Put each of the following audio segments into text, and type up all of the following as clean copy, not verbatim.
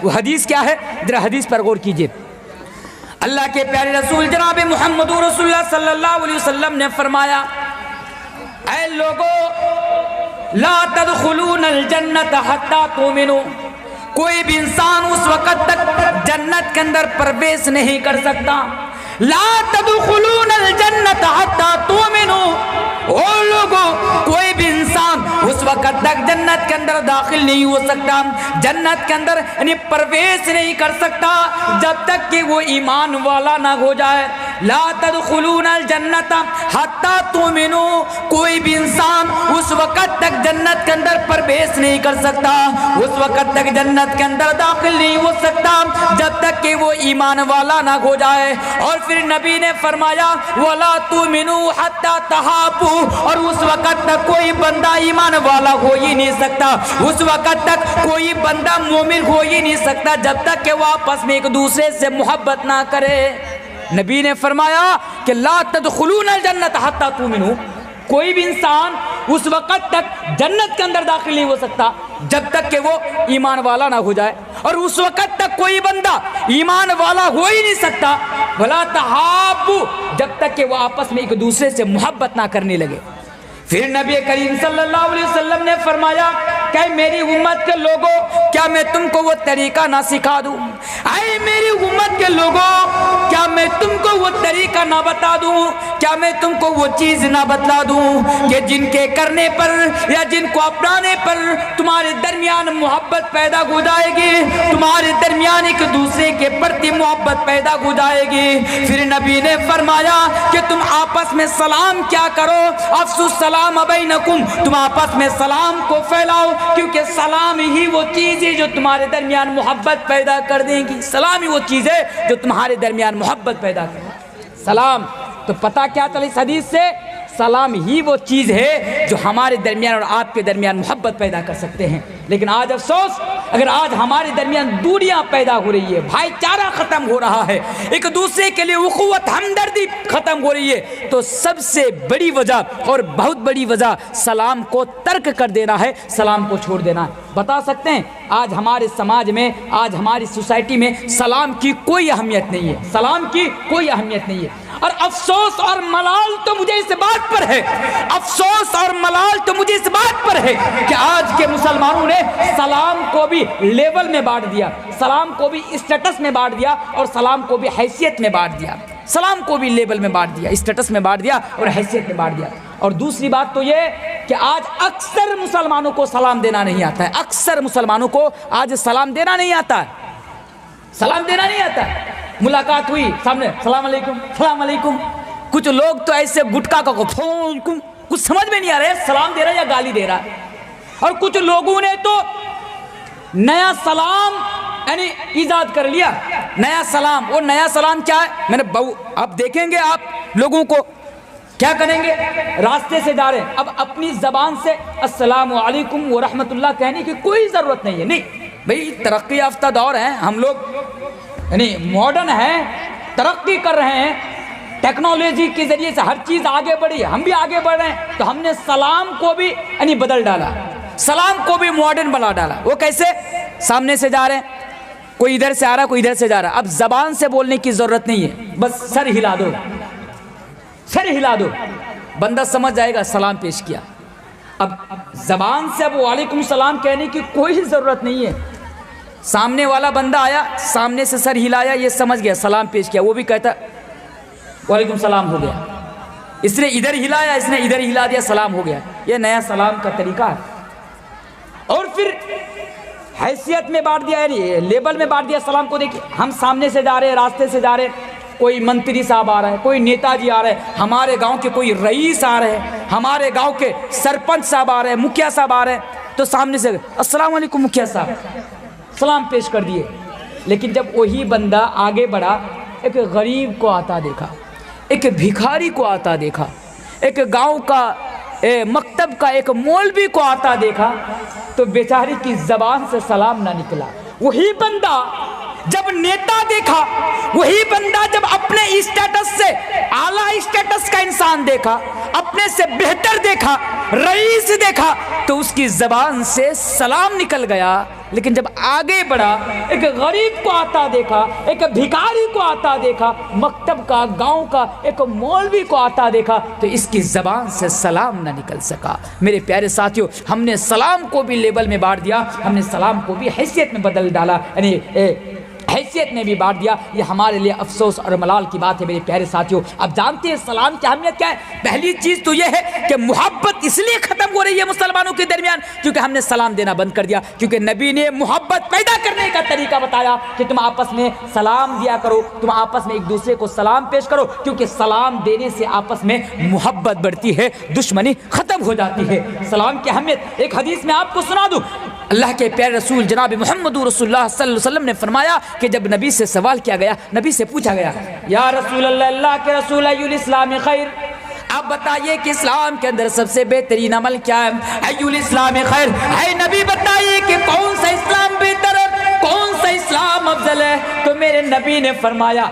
وہ حدیث کیا ہے؟ ذرا حدیث پر غور کیجئے۔ اللہ کے پیارے رسول جناب محمد رسول اللہ صلی اللہ علیہ وسلم نے فرمایا، اے لوگو لا تدخلون الجنت حتی تؤمنوا، کوئی بھی انسان اس وقت تک جنت کے اندر پرویش نہیں کر سکتا۔ لا تدخلون الجنت حتی تؤمنوا، او لوگوں کوئی بھی انسان اس وقت تک جنت کے اندر داخل نہیں ہو سکتا، جنت کے اندر یعنی پرویش نہیں کر سکتا جب تک کہ وہ ایمان والا نہ ہو جائے۔ لا تدخلون الجنت حتی تؤمنوا، کوئی بھی انسان اس وقت تک جنت کے اندر پرویش نہیں کر سکتا، اس وقت تک جنت کے اندر داخل نہیں ہو سکتا جب تک کہ وہ ایمان والا نہ ہو جائے۔ اور پھر نبی نے فرمایا وَلَا تُؤْمِنُوا حَتَّى تَحَابُوا، اور اس وقت تک کوئی بندہ ایمان والا ہو ہی نہیں سکتا، اس وقت تک کوئی بندہ مومن ہو ہی نہیں سکتا جب تک کہ وہ آپس میں ایک دوسرے سے محبت نہ کرے۔ نبی نے فرمایا کہ لا تدخلون الجنت حتی تؤمنوا، کوئی بھی انسان اس وقت تک جنت کے اندر داخل نہیں ہو سکتا جب تک کہ وہ ایمان والا نہ ہو جائے، اور اس وقت تک کوئی بندہ ایمان والا ہو ہی نہیں سکتا ولا تحابوا، جب تک کہ وہ آپس میں ایک دوسرے سے محبت نہ کرنے لگے۔ پھر نبی کریم صلی اللہ علیہ وسلم نے فرمایا کہ میری امت کے لوگوں کیا میں تم کو وہ طریقہ نہ سکھا دوں، اے میری امت کے لوگوں کیا میں تم کو وہ طریقہ نہ بتا دوں، کیا میں تم کو وہ چیز نہ بتلا دوں کہ جن کے کرنے پر یا جن کو اپنانے پر تمہارے درمیان محبت پیدا ہو جائے گی، تمہارے درمیان ایک دوسرے کے پرتی محبت پیدا ہو جائے گی۔ پھر نبی نے فرمایا کہ تم آپس میں سلام کیا کرو، افسو السلام بینکم، تم آپس میں سلام کو پھیلاؤ، کیونکہ سلام ہی وہ چیز ہے جو تمہارے درمیان محبت پیدا کر دیں گی، سلام ہی وہ چیز ہے جو تمہارے درمیان محبت پیدا کرے گی۔ سلام تو پتہ کیا چلا اس حدیث سے؟ سلام ہی وہ چیز ہے جو ہمارے درمیان اور آپ کے درمیان محبت پیدا کر سکتے ہیں۔ لیکن آج افسوس، اگر آج ہمارے درمیان دوریاں پیدا ہو رہی ہے، بھائی چارہ ختم ہو رہا ہے، ایک دوسرے کے لیے اخوت ہمدردی ختم ہو رہی ہے، تو سب سے بڑی وجہ اور بہت بڑی وجہ سلام کو ترک کر دینا ہے، سلام کو چھوڑ دینا ہے۔ بتا سکتے ہیں آج ہمارے سماج میں، آج ہماری سوسائٹی میں سلام کی کوئی اہمیت نہیں ہے، سلام کی کوئی اہمیت نہیں ہے۔ اور افسوس اور ملال تو مجھے اس بات پر ہے، افسوس اور ملال تو مجھے اس بات پر ہے کہ آج کے مسلمانوں نے سلام کو بھی لیول میں بانٹ دیا، سلام کو بھی اسٹیٹس میں بانٹ دیا، اور سلام کو بھی حیثیت میں بانٹ دیا، سلام کو بھی لیول میں بانٹ دیا، اسٹیٹس میں بانٹ دیا اور حیثیت میں بانٹ دیا۔ اور دوسری بات تو یہ کہ آج اکثر مسلمانوں کو سلام دینا نہیں آتا ہے، اکثر مسلمانوں کو آج سلام دینا نہیں آتا ہے، سلام دینا نہیں آتا ہے۔ ملاقات ہوئی سامنے، سلام علیکم سلام علیکم، کچھ لوگ تو ایسے گٹکا کا کچھ سمجھ میں نہیں آ رہا ہے سلام دے رہا ہے یا گالی دے رہا ہے۔ اور کچھ لوگوں نے تو نیا سلام یعنی ایجاد کر لیا، نیا سلام۔ اور نیا سلام کیا ہے؟ میں نے اب دیکھیں گے آپ لوگوں کو کیا کریں گے، راستے سے جا رہے ہیں، اب اپنی زبان سے السلام علیکم ورحمۃ اللہ کہنے کی کوئی ضرورت نہیں ہے۔ نہیں بھئی، ترقی یافتہ دور ہے، ہم لوگ یعنی ماڈرن ہیں، ترقی کر رہے ہیں، ٹیکنالوجی کے ذریعے سے ہر چیز آگے بڑھی ہے، ہم بھی آگے بڑھ رہے ہیں، تو ہم نے سلام کو بھی یعنی بدل ڈالا، سلام کو بھی ماڈرن بنا ڈالا۔ وہ کیسے؟ سامنے سے جا رہے ہیں، کوئی ادھر سے آ رہا ہے، کوئی ادھر سے جا رہا ہے، اب زبان سے بولنے کی ضرورت نہیں ہے، بس سر ہلا دو، سر ہلا دو، بندہ سمجھ جائے گا سلام پیش کیا۔ اب زبان سے اب وعلیکم السلام کہنے کی کوئی ضرورت نہیں ہے، سامنے والا بندہ آیا، سامنے سے سر ہلایا، یہ سمجھ گیا سلام پیش کیا، وہ بھی کہتا وعلیکم السلام ہو گیا، اس نے ادھر ہلایا، اس نے ادھر ہلا دیا، سلام ہو گیا۔ یہ نیا سلام کا طریقہ ہے۔ اور پھر حیثیت میں بانٹ دیا، یعنی لیبل میں بانٹ دیا سلام کو۔ دیکھیے ہم سامنے سے جا رہے ہیں، راستے سے جا رہے ہیں، کوئی منتری صاحب آ رہا ہے، کوئی نیتا جی آ رہے ہیں، ہمارے گاؤں کے کوئی رئیس آ رہے ہیں، ہمارے گاؤں کے سرپنچ صاحب آ رہے ہیں، مکھیا صاحب آ رہے ہیں، تو سامنے سے السلام علیکم مکھیا صاحب، سلام پیش کر دیے۔ لیکن جب وہی بندہ آگے بڑھا، ایک غریب کو آتا دیکھا، ایک بھکاری کو آتا دیکھا، ایک گاؤں کا مکتب کا ایک مولوی کو آتا دیکھا، تو بیچاری کی زبان سے سلام نہ نکلا۔ وہی بندہ جب نیتا دیکھا، وہی بندہ جب اپنے اسٹیٹس سے اعلیٰ اسٹیٹس کا انسان دیکھا، اپنے سے بہتر دیکھا، رئیس دیکھا تو اس کی زبان سے سلام نکل گیا، لیکن جب آگے بڑھا ایک غریب کو آتا دیکھا، ایک بھکاری کو آتا دیکھا، مکتب کا، گاؤں کا ایک مولوی کو آتا دیکھا تو اس کی زبان سے سلام نہ نکل سکا۔ میرے پیارے ساتھیوں، ہم نے سلام کو بھی لیبل میں بانٹ دیا، ہم نے سلام کو بھی حیثیت میں بدل ڈالا، یعنی حیثیت میں بھی بانٹ دیا۔ یہ ہمارے لیے افسوس اور ملال کی بات ہے میرے پیارے ساتھیوں۔ اب جانتے ہیں سلام کی اہمیت کیا ہے؟ پہلی چیز تو یہ ہے کہ محبت اس لیے ختم ہو رہی ہے مسلمانوں کے درمیان کیونکہ ہم نے سلام دینا بند کر دیا، کیونکہ نبی نے محبت پیدا کرنے کا طریقہ بتایا کہ تم آپس میں سلام دیا کرو، تم آپس میں ایک دوسرے کو سلام پیش کرو، کیونکہ سلام دینے سے آپس میں محبت بڑھتی ہے، دشمنی ختم ہو جاتی ہے۔ سلام کی اہمیت ایک حدیث میں آپ کو سنا دوں۔ اللہ کے پیارے رسول جناب محمد رسول اللہ صلی اللہ علیہ وسلم نے فرمایا کہ جب نبی سے سوال کیا گیا، نبی سے پوچھا گیا، یا رسول اللہ، اللہ کے رسول، ای الاسلام خیر، آپ بتائیے کہ اسلام کے اندر سب سے بہترین عمل کیا ہے؟ ای الاسلام خیر، اے نبی بتائیے کہ کون سا اسلام بہتر ہے، کون سا اسلام افضل ہے؟ تو میرے نبی نے فرمایا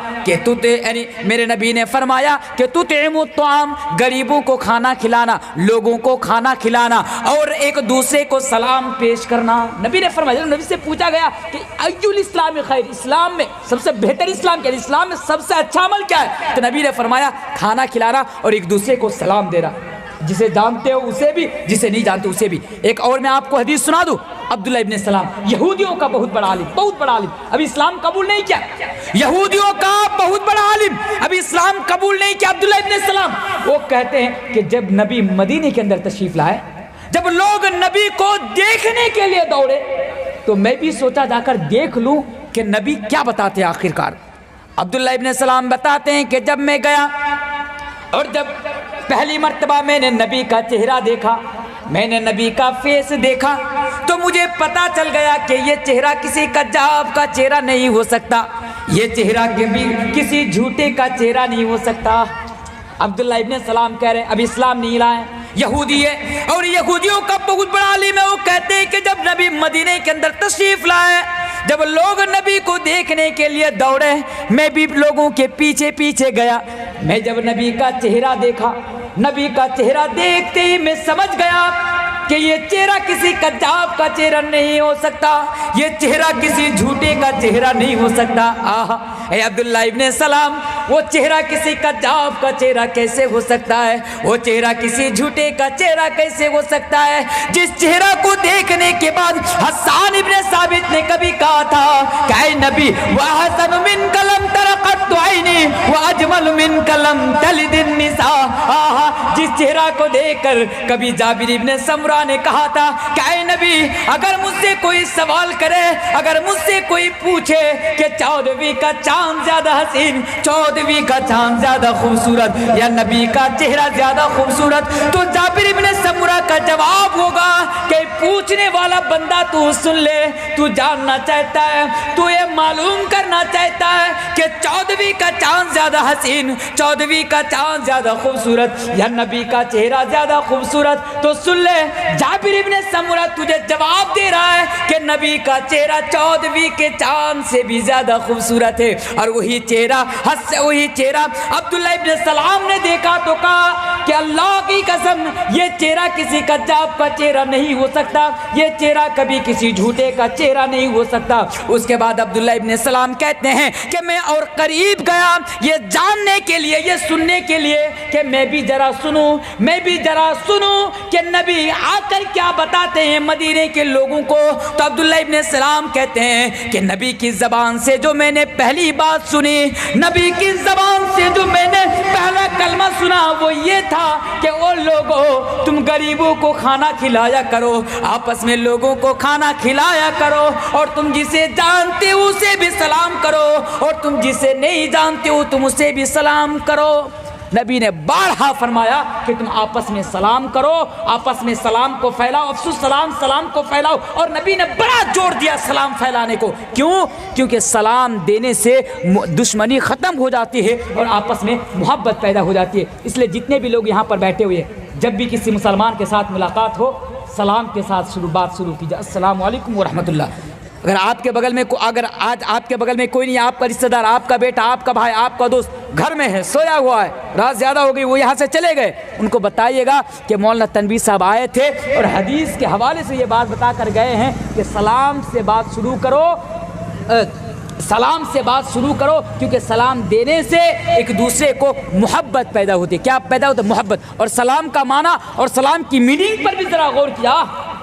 کہ تطعم الطعام، غریبوں کو کھانا کھلانا، لوگوں کو کھانا کھلانا اور ایک دوسرے کو سلام پیش کرنا۔ نبی نے فرمایا، نبی سے پوچھا گیا کہ ای الاسلام خیر، اسلام میں سب سے بہتر اسلام کیا ہے، اسلام میں سب سے اچھا عمل کیا ہے؟ تو نبی نے فرمایا کھانا کھلانا اور ایک دوسرے کو سلام دینا، جسے جانتے ہو اسے بھی، جسے نہیں جانتے اسے بھی۔ ایک اور میں آپ کو حدیث سنا دوں، عبداللہ ابن سلام، یہودیوں کا بہت بڑا عالم، بہت بڑا عالم، ابھی اسلام قبول نہیں کیا، یہودیوں کا بہت بڑا عالم، ابھی اسلام قبول نہیں کیا، عبداللہ ابن سلام۔ وہ کہتے ہیں کہ جب نبی مدینے کے اندر تشریف لائے، جب لوگ نبی کو دیکھنے کے لیے دوڑے تو میں بھی سوچا جا کر دیکھ لوں کہ نبی کیا بتاتے ہیں آخر کار۔ عبداللہ ابن سلام بتاتے ہیں کہ جب میں گیا اور جب پہلی مرتبہ میں نے نبی کا چہرہ دیکھا، میں نے نبی کا فیس دیکھا تو مجھے پتا چل گیا کہ یہ چہرہ کسی کذاب کا چہرہ نہیں ہو سکتا، یہ چہرہ کسی جھوٹے کا چہرہ نہیں ہو سکتا۔ عبداللہ ابن سلام کہہ رہے ہیں ابھی اسلام نہیں لائے، یہودی ہے اور یہودیوں کا بہت بڑا عالم ہے۔ وہ کہتے ہیں کہ جب نبی مدینے کے اندر تشریف لائے، جب لوگ نبی کو دیکھنے کے لیے دوڑے، میں بھی لوگوں کے پیچھے پیچھے گیا۔ میں جب نبی کا چہرہ دیکھا، نبی کا چہرہ دیکھتے ہی میں سمجھ گیا کہ یہ چہرہ کسی کذاب کا چہرہ نہیں ہو سکتا، یہ چہرہ کسی جھوٹے کا چہرہ نہیں ہو سکتا۔ اے عبداللہ ابن سلام، وہ چہرہ کسی کذاب کا چہرہ کیسے ہو سکتا ہے؟ وہ چہرہ کسی جھوٹے کا چہرہ کیسے ہو سکتا ہے؟ جس چہرہ کو دیکھنے کے بعد حسان ابن ثابت نے کبھی کہا تھا کہ اے نبی، وَأَحْسَنُ مِنْكَ لَمْ تَرَ قَطُّ عَيْنِي وَأَجْمَلُ مِنْكَ لَمْ تَلِدِ النِّسَاء۔ جس چہرہ کو دیکھ کر کبھی جابر ابن سمرہ نے کہا تھا کہ اے نبی، اگر مجھ سے کوئی سوال کرے، اگر مجھ سے کوئی پوچھے کہ 14ویں کا چاند زیادہ حسین، 14ویں کا چاند زیادہ خوبصورت یا نبی کا چہرہ زیادہ خوبصورت، تو جابر ابن سمرہ کا جواب ہوگا کہ پوچھنے والا بندہ تو سن لے، تو جاننا چاہتا ہے، تو یہ معلوم کرنا چاہتا ہے کہ 14ویں کا چاند زیادہ حسین، 14ویں کا چاند زیادہ خوبصورت یا نبی کا چہرہ زیادہ خوبصورت، تو سن لے، جابر ابن سمرہ تجھے جواب دے رہا ہے کہ نبی کا چہرہ 14ویں کے چاند سے بھی زیادہ خوبصورت ہے۔ اور وہی چہرہ عبداللہ ابن سلام نے دیکھا تو کہا کہ اللہ کی قسم، یہ چہرہ کسی کذاب کا چہرہ نہیں ہو سکتا، یہ چہرہ کبھی کسی جھوٹے کا چہرہ نہیں ہو سکتا۔ اس کے بعد عبداللہ ابن سلام کہتے ہیں کہ میں اور قریب گیا یہ جاننے کے لیے، یہ سننے کے لیے کہ میں بھی ذرا سنوں کہ نبی آ کر کیا بتاتے ہیں مدینے کے لوگوں کو۔ تو عبداللہ ابن سلام کہتے ہیں کہ نبی کی زبان سے جو میں نے پہلی بات سنی، نبی کی زبان سے جو میں نے پہلا کلمہ سنا وہ یہ تھا کہ او لوگو، تم غریبوں کو کھانا کھلایا کرو، آپس میں لوگوں کو کھانا کھلایا کرو، اور تم جسے جانتے ہو اسے بھی سلام کرو، اور تم جسے نہیں جانتے ہو تم اسے بھی سلام کرو۔ نبی نے بارہا فرمایا کہ تم آپس میں سلام کرو، آپس میں سلام کو پھیلاؤ، افسوس سلام کو پھیلاؤ۔ اور نبی نے بڑا زور دیا سلام پھیلانے کو۔ کیوں؟ کیونکہ سلام دینے سے دشمنی ختم ہو جاتی ہے اور آپس میں محبت پیدا ہو جاتی ہے۔ اس لیے جتنے بھی لوگ یہاں پر بیٹھے ہوئے ہیں، جب بھی کسی مسلمان کے ساتھ ملاقات ہو، سلام کے ساتھ بات شروع کیجیے، السلام علیکم ورحمۃ اللہ۔ اگر آپ کے بغل میں اگر آج آپ کے بغل میں کوئی نہیں، آپ کا رشتہ دار، آپ کا بیٹا، آپ کا بھائی، آپ کا دوست گھر میں ہے، سویا ہوا ہے، رات زیادہ ہو گئی، وہ یہاں سے چلے گئے، ان کو بتائیے گا کہ مولانا تنویر صاحب آئے تھے اور حدیث کے حوالے سے یہ بات بتا کر گئے ہیں کہ سلام سے بات شروع کرو، سلام سے بات شروع کرو، کیونکہ سلام دینے سے ایک دوسرے کو محبت پیدا ہوتی ہے۔ کیا پیدا ہوتا ہے؟ محبت۔ اور سلام کا معنی اور سلام کی میننگ پر بھی ذرا غور کیا،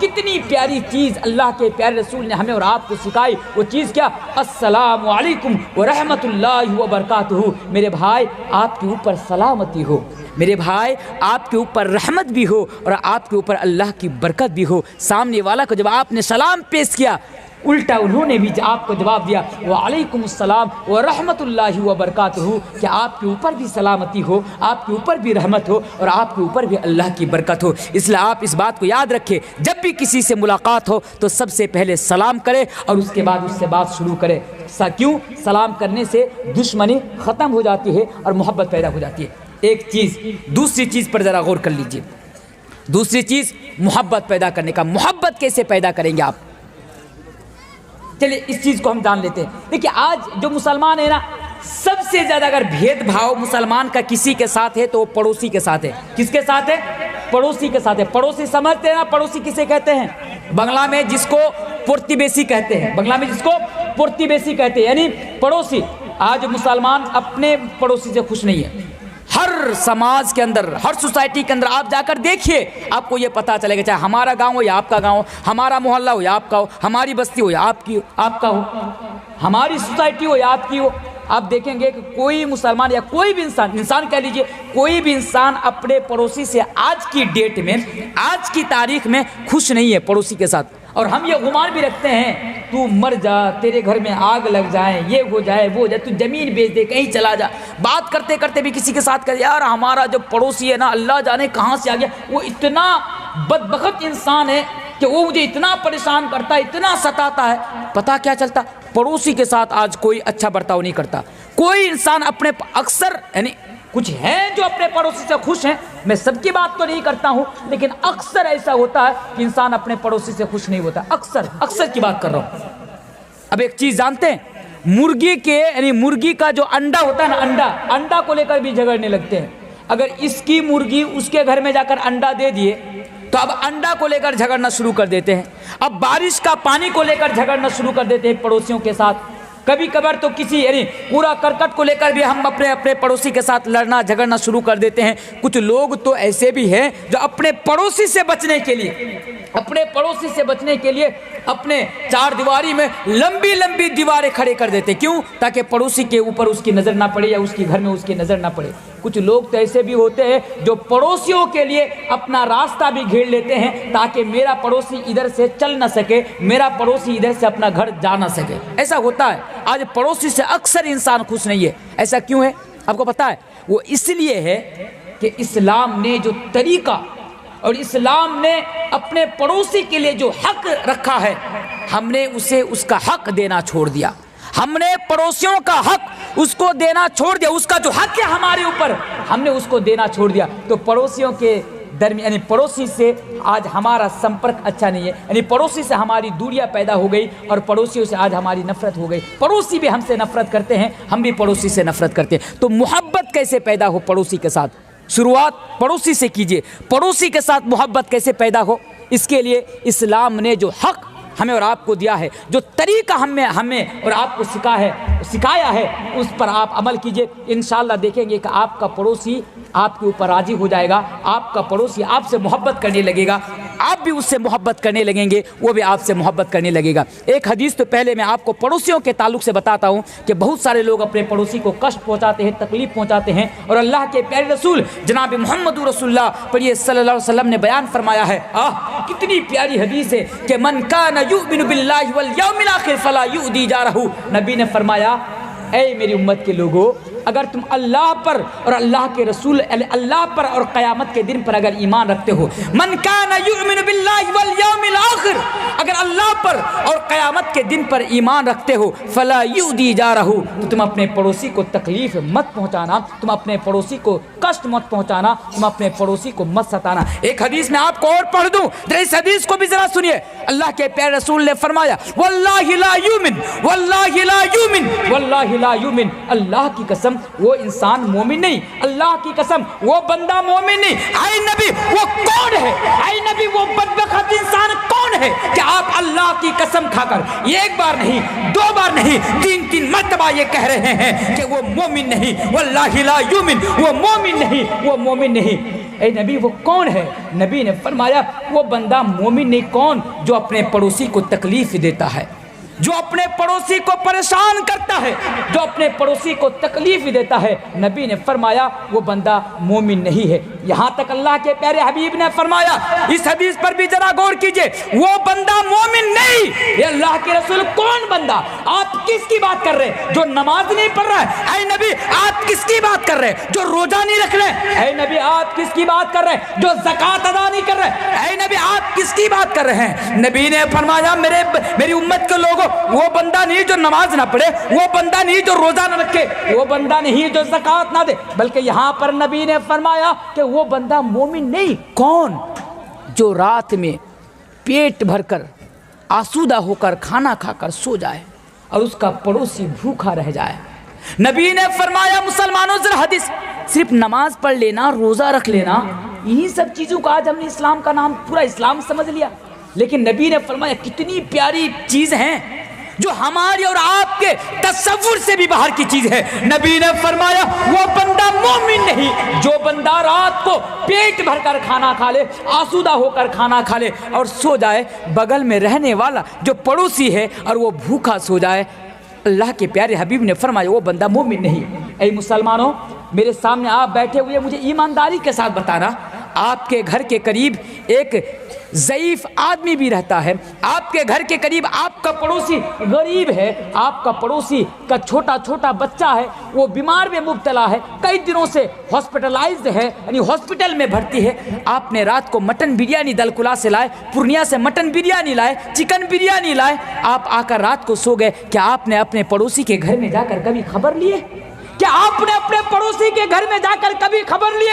کتنی پیاری چیز اللہ کے پیارے رسول نے ہمیں اور آپ کو سکھائی۔ وہ چیز کیا؟ السلام علیکم ورحمۃ اللہ وبرکاتہ۔ میرے بھائی آپ کے اوپر سلامتی ہو، میرے بھائی آپ کے اوپر رحمت بھی ہو اور آپ کے اوپر اللہ کی برکت بھی ہو۔ سامنے والا کو جب آپ نے سلام پیش کیا، الٹا انہوں نے بھی آپ کو جواب دیا وعلیکم السلام ورحمۃ اللہ وبرکاتہ، کہ آپ کے اوپر بھی سلامتی ہو، آپ کے اوپر بھی رحمت ہو اور آپ کے اوپر بھی اللہ کی برکت ہو۔ اس لیے آپ اس بات کو یاد رکھیں، جب بھی کسی سے ملاقات ہو تو سب سے پہلے سلام کرے اور اس کے بعد اس سے بات شروع کرے۔ کیوں؟ سلام کرنے سے دشمنی ختم ہو جاتی ہے اور محبت پیدا ہو جاتی ہے۔ ایک چیز، دوسری چیز پر ذرا غور کر لیجئے، دوسری چیز محبت پیدا کرنے کا۔ محبت کیسے پیدا کریں گے آپ؟ چلیے اس چیز کو ہم جان لیتے ہیں۔ دیکھیے آج جو مسلمان ہے نا، سب سے زیادہ اگر بھید بھاؤ مسلمان کا کسی کے ساتھ ہے تو وہ پڑوسی کے ساتھ ہے۔ کس کے ساتھ ہے؟ پڑوسی کے ساتھ ہے۔ پڑوسی سمجھتے ہیں نا پڑوسی کسے کہتے ہیں؟ بنگلہ میں جس کو پرتیبیسی کہتے ہیں، بنگلہ میں جس کو پرتیبیسی کہتے ہیں، یعنی پڑوسی۔ آج مسلمان اپنے پڑوسی سے خوش نہیں ہے۔ ہر سماج کے اندر، ہر سوسائٹی کے اندر آپ جا کر دیکھیے، آپ کو یہ پتہ چلے گا، چاہے ہمارا گاؤں ہو یا آپ کا گاؤں ہو، ہمارا محلہ ہو یا آپ کا ہو، ہماری بستی ہو یا آپ کا ہو، ہماری سوسائٹی ہو یا آپ کی ہو، آپ دیکھیں گے کہ کوئی مسلمان یا کوئی بھی انسان کہہ لیجئے، کوئی بھی انسان اپنے پڑوسی سے آج کی ڈیٹ میں، آج کی تاریخ میں خوش نہیں ہے پڑوسی کے ساتھ۔ اور ہم یہ گمان بھی رکھتے ہیں تو مر جا، تیرے گھر میں آگ لگ جائے، یہ ہو جائے وہ ہو جائے، تو زمین بیچ دے، کہیں چلا جا۔ بات کرتے کرتے بھی کسی کے ساتھ کہتے یار ہمارا جو پڑوسی ہے نا، اللہ جانے کہاں سے آ گیا، وہ اتنا بدبخت انسان ہے کہ وہ مجھے اتنا پریشان کرتا ہے، اتنا ستاتا ہے۔ پتہ کیا چلتا؟ پڑوسی کے ساتھ آج کوئی اچھا برتاؤ نہیں کرتا۔ کوئی انسان اپنے اکثر، یعنی کچھ ہیں جو اپنے پڑوسی سے خوش ہیں، میں سب کی بات تو نہیں کرتا ہوں، لیکن اکثر ایسا ہوتا ہے کہ انسان اپنے پڑوسی سے خوش نہیں ہوتا۔ اکثر کی بات کر رہا ہوں۔ اب ایک چیز جانتے ہیں، مرغی کے یعنی مرغی کا جو انڈا ہوتا ہے نا، انڈا کو لے کر بھی جھگڑنے لگتے ہیں۔ اگر اس کی مرغی اس کے گھر میں جا کر انڈا دے دیے تو اب انڈا کو لے کر جھگڑنا شروع کر دیتے ہیں۔ اب بارش کا پانی کو لے کر جھگڑنا شروع کر دیتے ہیں پڑوسیوں کے ساتھ۔ کبھی کبھار تو کسی یعنی پورا کرکٹ کو لے کر بھی ہم اپنے پڑوسی کے ساتھ لڑنا جھگڑنا شروع کر دیتے ہیں۔ کچھ لوگ تو ایسے بھی ہیں جو اپنے پڑوسی سے بچنے کے لیے اپنے چار دیواری میں لمبی لمبی دیواریں کھڑے کر دیتے۔ کیوں؟ تاکہ پڑوسی کے اوپر اس کی نظر نہ پڑے یا اس کے گھر میں اس کی نظر نہ پڑے۔ کچھ لوگ تو ایسے بھی ہوتے ہیں جو پڑوسیوں کے لیے اپنا راستہ بھی گھیر لیتے ہیں تاکہ میرا پڑوسی ادھر سے چل نہ سکے، میرا پڑوسی ادھر سے اپنا گھر جا نہ سکے۔ ایسا ہوتا ہے۔ آج پڑوسی سے اکثر انسان خوش نہیں ہے۔ ایسا کیوں ہے؟ آپ کو پتا ہے؟ وہ اس لیے ہے کہ اسلام نے جو طریقہ اور اسلام نے اپنے پڑوسی کے لیے جو حق رکھا ہے، ہم نے اسے اس کا حق دینا چھوڑ دیا۔ ہم نے پڑوسیوں کا حق اس کو دینا چھوڑ دیا۔ اس کا جو حق ہے ہمارے اوپر، ہم نے اس کو دینا چھوڑ دیا۔ تو پڑوسیوں کے درمیان، یعنی پڑوسی سے آج ہمارا سمپرک اچھا نہیں ہے، یعنی پڑوسی سے ہماری دوریاں پیدا ہو گئی اور پڑوسیوں سے آج ہماری نفرت ہو گئی۔ پڑوسی بھی ہم سے نفرت کرتے ہیں، ہم بھی پڑوسی سے نفرت کرتے ہیں۔ تو محبت کیسے پیدا ہو پڑوسی کے ساتھ؟ شروعات پڑوسی سے کیجئے۔ پڑوسی کے ساتھ محبت کیسے پیدا ہو؟ اس کے لیے اسلام نے جو حق ہمیں اور آپ کو دیا ہے، جو طریقہ ہمیں اور آپ کو سکھایا ہے، اس پر آپ عمل کیجئے۔ انشاءاللہ دیکھیں گے کہ آپ کا پڑوسی آپ کے اوپر راضی ہو جائے گا، آپ کا پڑوسی آپ سے محبت کرنے لگے گا، آپ بھی اس سے محبت کرنے لگیں گے، وہ بھی آپ سے محبت کرنے لگے گا۔ ایک حدیث تو پہلے میں آپ کو پڑوسیوں کے تعلق سے بتاتا ہوں کہ بہت سارے لوگ اپنے پڑوسی کو کشٹ پہنچاتے ہیں، تکلیف پہنچاتے ہیں، اور اللہ کے پیارے رسول جناب محمد رسول اللہ پڑھیے صلی اللہ علیہ وسلم نے بیان فرمایا ہے، کتنی پیاری حدیث ہے کہ من کان یؤمن باللہ والیوم الاخر فلا یؤذی جارہ۔ نبی نے فرمایا اے میری امت کے لوگوں، اگر تم اللہ پر اور اللہ کے رسول اللہ پر اور قیامت کے دن پر اگر ایمان رکھتے ہو، من کان یؤمن باللہ والیوم الآخر، اگر اللہ پر اور قیامت کے دن پر ایمان رکھتے ہو، فلا یؤذی جارہ، تو تم اپنے پڑوسی کو تکلیف مت پہنچانا، تم اپنے پڑوسی کو کشٹ مت پہنچانا، تم اپنے پڑوسی کو مت ستانا۔ ایک حدیث میں آپ کو اور پڑھ دوں، اس حدیث کو بھی ذرا سنیے۔ اللہ کے پیارے رسول نے فرمایا واللہ لا یؤمن، واللہ لا یؤمن، واللہ لا یؤمن، اللہ کی قسم وہ انسان مومن نہیں، اللہ کی قسم وہ بندہ مومن نہیں۔ اے نبی وہ کون ہے؟ اے نبی وہ بدبخت انسان کون ہے کہ آپ اللہ کی قسم کھا کر ایک بار نہیں، دو بار نہیں، تین مرتبہ یہ کہہ رہے ہیں کہ وہ مومن نہیں، واللہ لا یؤمن، وہ مومن نہیں، وہ مومن نہیں۔ اے نبی وہ کون ہے؟ نبی نے فرمایا وہ بندہ مومن نہیں کون؟ جو اپنے پڑوسی کو تکلیف دیتا ہے، جو اپنے پڑوسی کو پریشان کرتا ہے، جو اپنے پڑوسی کو تکلیف دیتا ہے، نبی نے فرمایا وہ بندہ مومن نہیں ہے۔ یہاں تک اللہ کے پیارے حبیب نے فرمایا، اس حدیث پر بھی ذرا غور کیجئے، وہ بندہ مومن نہیں۔ یہ اللہ کے رسول کون بندہ؟ آپ کس کی بات کر رہے ہیں؟ جو نماز نہیں پڑھ رہا ہے؟ اے نبی آپ کس کی بات کر رہے ہیں؟ جو روزہ نہیں رکھ رہے؟ اے نبی آپ کس کی بات کر رہے ہیں؟ جو زکوٰۃ ادا نہیں کر رہے؟ اے نبی آپ کس کی بات کر رہے ہیں؟ نبی نے فرمایا میری امت کے لوگوں، وہ بندہ نہیں جو نماز نہ پڑھے، وہ بندہ نہیں جو روزہ نہ رکھے، وہ بندہ نہیں جو زکوٰۃ نہ دے، بلکہ یہاں پر نبی نے فرمایا کہ وہ بندہ مومن نہیں کون؟ جو رات میں پیٹ بھر کر آسودہ ہو کر کھانا کھا کر سو جائے اور اس کا پڑوسی بھوکا رہ جائے۔ نبی نے فرمایا مسلمانوں ذرا حدیث، صرف نماز پڑھ لینا، روزہ رکھ لینا، انہی سب چیزوں کا آج ہم نے اسلام کا نام پورا اسلام سمجھ لیا، لیکن نبی نے فرمایا کتنی پیاری چیز ہیں جو ہماری اور آپ کے تصور سے بھی باہر کی چیز ہے۔ نبی نے فرمایا وہ بندہ مومن نہیں جو بندہ رات کو پیٹ بھر کر کھانا کھا لے، آسودہ ہو کر کھانا کھا لے اور سو جائے، بغل میں رہنے والا جو پڑوسی ہے اور وہ بھوکا سو جائے۔ اللہ کے پیارے حبیب نے فرمایا وہ بندہ مومن نہیں۔ اے مسلمانوں، میرے سامنے آپ بیٹھے ہوئے مجھے ایمانداری کے ساتھ بتانا، آپ کے گھر کے قریب ایک ضعیف آدمی بھی رہتا ہے، آپ کے گھر کے قریب آپ کا پڑوسی غریب ہے، آپ کا پڑوسی کا چھوٹا بچہ ہے، وہ بیمار میں مبتلا ہے، کئی دنوں سے ہاسپٹلائزڈ ہے، یعنی ہاسپٹل میں بھرتی ہے، آپ نے رات کو مٹن بریانی دلکلا سے لائے، پورنیہ سے مٹن بریانی لائے، چکن بریانی لائے، آپ آ کر رات کو سو گئے۔ کیا آپ نے اپنے پڑوسی کے گھر میں جا کر کبھی خبر لیے؟ کیا آپ نے اپنے پڑوسی کے گھر میں جا کر کبھی خبر لیے؟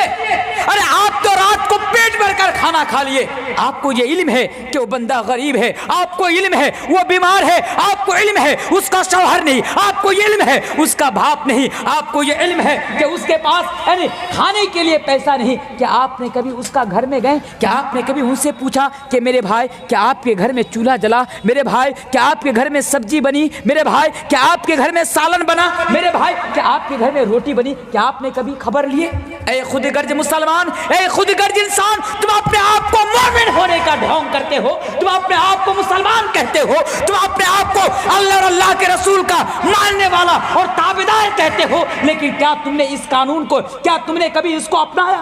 ارے آپ تو رات کو پیٹ بھر کر کھانا کھا لیے، آپ کو یہ علم ہے کہ وہ بندہ غریب ہے، آپ کو علم ہے وہ بیمار ہے، آپ کو علم ہے اس کا شوہر نہیں، آپ کو یہ علم ہے اس کا باپ نہیں، آپ کو یہ علم ہے کہ اس کے پاس یعنی کھانے کے لیے پیسہ نہیں۔ کیا آپ نے کبھی اس کا گھر میں گئے؟ کیا آپ نے کبھی ان سے پوچھا کہ میرے بھائی کیا آپ کے گھر میں چولہا جلا؟ میرے بھائی کیا آپ کے گھر میں سبزی بنی؟ میرے بھائی کیا آپ کے گھر میں سالن بنا؟ میرے بھائی کیا آپ کے گھر میں روٹی بنی؟ کیا آپ نے کبھی خبر لیے؟ اے خود غرض مسلمان، اے خود غرض انسان، تم اپنے آپ کو مومن ہونے کا ڈھونگ کرتے ہو، تم اپنے آپ کو مسلمان کہتے ہو، تم اپنے آپ کو اللہ اور اللہ کے رسول کا ماننے والا اور تابعدار کہتے ہو، لیکن کیا تم نے اس قانون کو، کیا تم نے کبھی اس کو اپنایا؟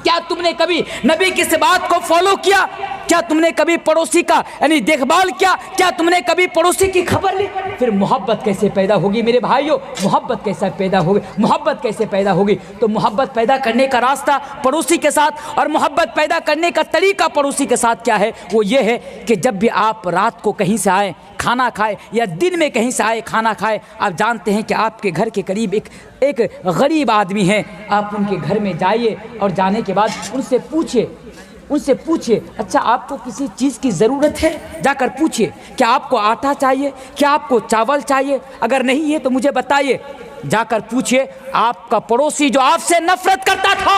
کیا تم نے کبھی نبی کی اس بات کو فالو کیا؟ کیا تم نے کبھی پڑوسی کا یعنی دیکھ بھال کیا؟ کیا تم نے کبھی پڑوسی کی خبر لی؟ پھر محبت کیسے پیدا ہوگی میرے بھائیوں؟ محبت کیسے پیدا ہوگی؟ محبت کیسے پیدا ہوگی؟ تو محبت پیدا کرنے کا راستہ پڑوسی کے ساتھ اور محبت پیدا کرنے کا طریقہ پڑوسی کے ساتھ کیا ہے؟ وہ یہ ہے کہ جب بھی آپ رات کو کہیں سے آئیں کھانا کھائے یا دن میں کہیں سے آئے کھانا کھائے، آپ جانتے ہیں کہ آپ کے گھر کے قریب ایک غریب آدمی ہے، آپ ان کے گھر میں جائیے اور جانے کے بعد ان سے پوچھئے اچھا آپ کو کسی چیز کی ضرورت ہے؟ جا کر پوچھئے کیا آپ کو آٹا چاہیے، کیا آپ کو چاول چاہیے؟ اگر نہیں ہے تو مجھے بتائیے۔ جا کر پوچھئے آپ کا پڑوسی جو آپ سے نفرت کرتا تھا،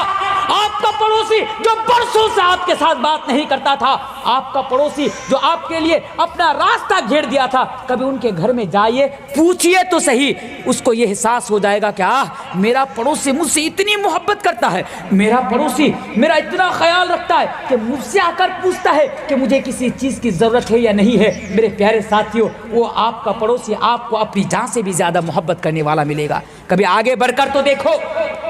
آپ کا پڑوسی جو برسوں سے آپ کے ساتھ بات نہیں کرتا تھا، آپ کا پڑوسی جو آپ کے لیے اپنا راستہ گھیر دیا تھا، کبھی ان کے گھر میں جائیے، پوچھئے تو صحیح، اس کو یہ احساس ہو جائے گا کہ میرا پڑوسی مجھ سے اتنی محبت کرتا ہے، میرا پڑوسی میرا اتنا خیال رکھتا ہے کہ مجھ سے آ کر پوچھتا ہے کہ مجھے کسی چیز کی ضرورت ہے یا نہیں ہے۔ میرے پیارے ساتھیوں، وہ آپ کا پڑوسی آپ کو اپنی جان سے بھی زیادہ محبت کرنے والا ملے گا۔ کبھی آگے بڑھ کر تو دیکھو،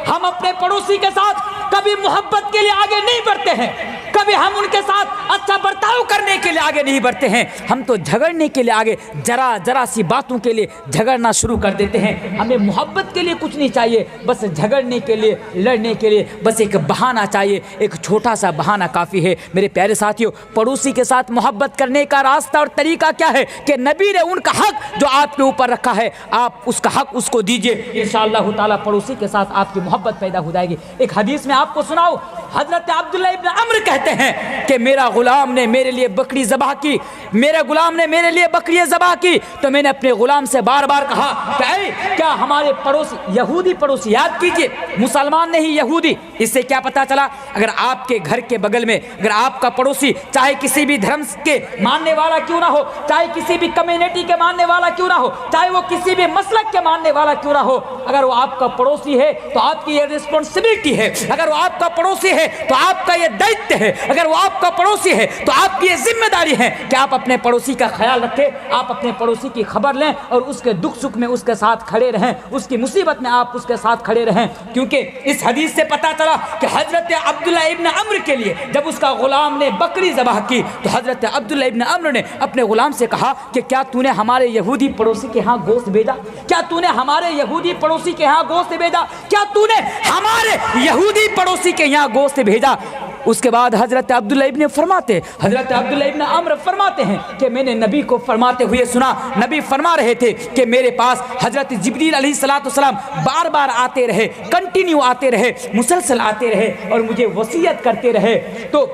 ہم اپنے پڑوسی کے ساتھ کبھی محبت کے لیے آگے نہیں بڑھتے ہیں۔ کبھی ہم ان کے ساتھ اچھا برتاؤ کرنے کے لیے آگے نہیں بڑھتے ہیں، ہم تو جھگڑنے کے لیے آگے ذرا سی باتوں کے لیے جھگڑنا شروع کر دیتے ہیں۔ ہمیں محبت کے لیے کچھ نہیں چاہیے، بس جھگڑنے کے لیے، لڑنے کے لیے بس ایک بہانہ چاہیے، ایک چھوٹا سا بہانہ کافی ہے۔ میرے پیارے ساتھیوں، پڑوسی کے ساتھ محبت کرنے کا راستہ اور طریقہ کیا ہے کہ نبی نے ان کا حق جو آپ کے اوپر رکھا ہے، آپ اس کا حق اس کو دیجئے، انشاءاللہ تعالی پڑوسی کے ساتھ آپ کی محبت پیدا ہو جائے گی۔ ایک حدیث میں آپ کو سناؤ، حضرت عبداللہ ابن عمرو کہتے ہیں کہ میرا غلام نے میرے لیے بکری ذبح کی، میرے غلام نے میرے لیے بکری ذبح کی تو میں نے اپنے غلام سے بار بار کہا کہ اے کیا ہمارے پڑوسی، یہودی پڑوسی، یاد کیجئے مسلمان نہیں یہودی، اس سے کیا پتا چلا؟ اگر آپ کے گھر کے بغل میں اگر آپ کا پڑوسی چاہے کسی بھی دھرم کے ماننے والا کیوں نہ ہو، چاہے کسی بھی کمیونٹی کے ماننے والا کیوں نہ ہو، چاہے وہ کسی بھی مسلک کے ماننے والا کیوں نہ ہو، اگر وہ آپ کا پڑوسی ہے تو آپ کی یہ رسپانسبلٹی ہے، اگر وہ آپ کا پڑوسی ہے تو آپ کا یہ دائتو ہے، اگر وہ آپ کا پڑوسی ہے تو آپ کی یہ ذمہ داری ہے کہ آپ اپنے پڑوسی کا خیال رکھیں، آپ اپنے پڑوسی کی خبر لیں اور اس کے دکھ سکھ میں اس کے ساتھ کھڑے رہیں، اس کی مصیبت میں آپ اس کے ساتھ کھڑے رہیں۔ کیونکہ اس حدیث سے پتہ چلا کہ حضرت عبداللہ ابن عمرو کے لیے جب اس کا غلام نے بکری ذبح کی تو حضرت عبداللہ ابن عمرو نے اپنے غلام سے کہا کہ کیا تو نے ہمارے یہودی پڑوسی کے ہاں گوشت بھیجا؟ کیا تو نے ہمارے یہودی پڑوسی کے ہاں گوشت بھیجا؟ کیا تو نے ہمارے یہودی پڑوسی کے یہاں گوشت بھیجا؟ اس کے بعد حضرت عبداللہ ابن عمرو فرماتے ہیں کہ میں نے نبی کو فرماتے ہوئے سنا، نبی فرما رہے تھے کہ میرے پاس حضرت جبریل علیہ السلام بار بار آتے رہے، کنٹینیو آتے رہے، مسلسل آتے رہے اور مجھے وصیت کرتے رہے۔ تو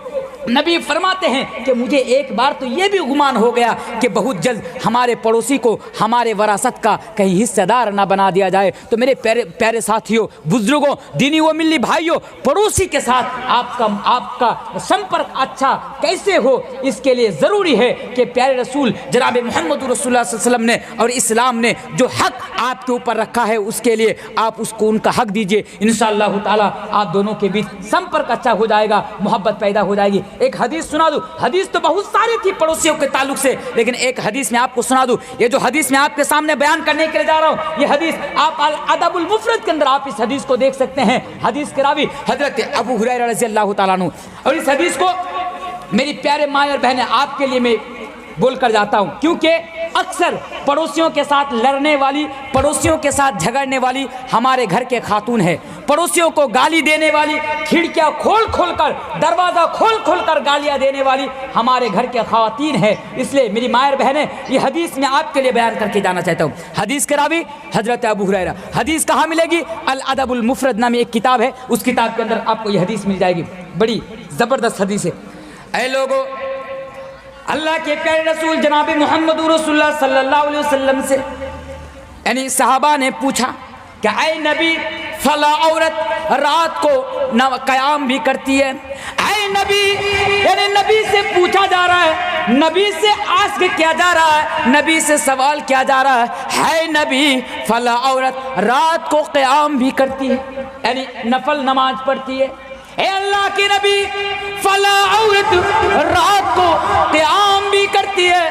نبی فرماتے ہیں کہ مجھے ایک بار تو یہ بھی گمان ہو گیا کہ بہت جلد ہمارے پڑوسی کو ہمارے وراثت کا کہیں حصہ دار نہ بنا دیا جائے۔ تو میرے پیارے ساتھیوں، بزرگوں، دینی و ملی بھائیوں، پڑوسی کے ساتھ آپ کا سمپرک اچھا کیسے ہو، اس کے لیے ضروری ہے کہ پیارے رسول جناب محمد رسول اللہ صلی اللہ علیہ وسلم نے اور اسلام نے جو حق آپ کے اوپر رکھا ہے اس کے لیے آپ اس کو ان کا حق دیجئے، انشاءاللہ تعالی آپ دونوں کے بیچ سمپرک اچھا ہو جائے گا، محبت پیدا ہو جائے گی۔ ایک حدیث سنا دوں، حدیث تو بہت ساری تھی پڑوسیوں کے تعلق سے، لیکن ایک حدیث میں آپ کو سنا دوں۔ یہ جو حدیث میں آپ کے سامنے بیان کرنے کے لیے جا رہا ہوں، یہ حدیث آپ الادب المفرد کے اندر آپ اس حدیث کو دیکھ سکتے ہیں۔ حدیث کے راوی حضرت ابو ہریرہ رضی اللہ تعالیٰ عنہ، اور اس حدیث کو میری پیارے مائیں اور بہنیں آپ کے لیے میں بول کر جاتا ہوں، کیونکہ اکثر پڑوسیوں کے ساتھ لڑنے والی، پڑوسیوں کے ساتھ جھگڑنے والی ہمارے گھر کے خاتون ہے، پڑوسیوں کو گالی دینے والی، کھڑکیاں کھول کھول کر، دروازہ کھول کھول کر گالیاں دینے والی ہمارے گھر کے خواتین ہیں۔ اس لیے میری مائیں بہنیں یہ حدیث میں آپ کے لیے بیان کر کے جانا چاہتا ہوں۔ حدیث کے راوی حضرت ابو ہریرہ، حدیث کہاں ملے گی؟ الادب المفرد نامی ایک کتاب ہے، اس کتاب کے اندر آپ کو یہ حدیث مل جائے گی، بڑی زبردست حدیث ہے۔ اے لوگوں، اللہ کے پیارے رسول جناب محمد رسول اللہ صلی اللہ علیہ وسلم سے یعنی صحابہ نے پوچھا کہ اے نبی، فلاں عورت رات کو قیام بھی کرتی ہے۔ اے نبی، یعنی نبی سے پوچھا جا رہا ہے، نبی سے آسک کیا جا رہا ہے، نبی سے سوال کیا جا رہا ہے، اے نبی، فلاں عورت رات کو قیام بھی کرتی ہے، یعنی نفل نماز پڑھتی ہے۔ اے اللہ کے نبی، فلاں عورت رات کو قیام بھی کرتی ہے،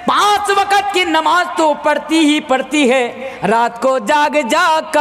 5 وقت کی نماز تو پڑھتی ہی پڑھتی ہے، رات کو جاگ جاگ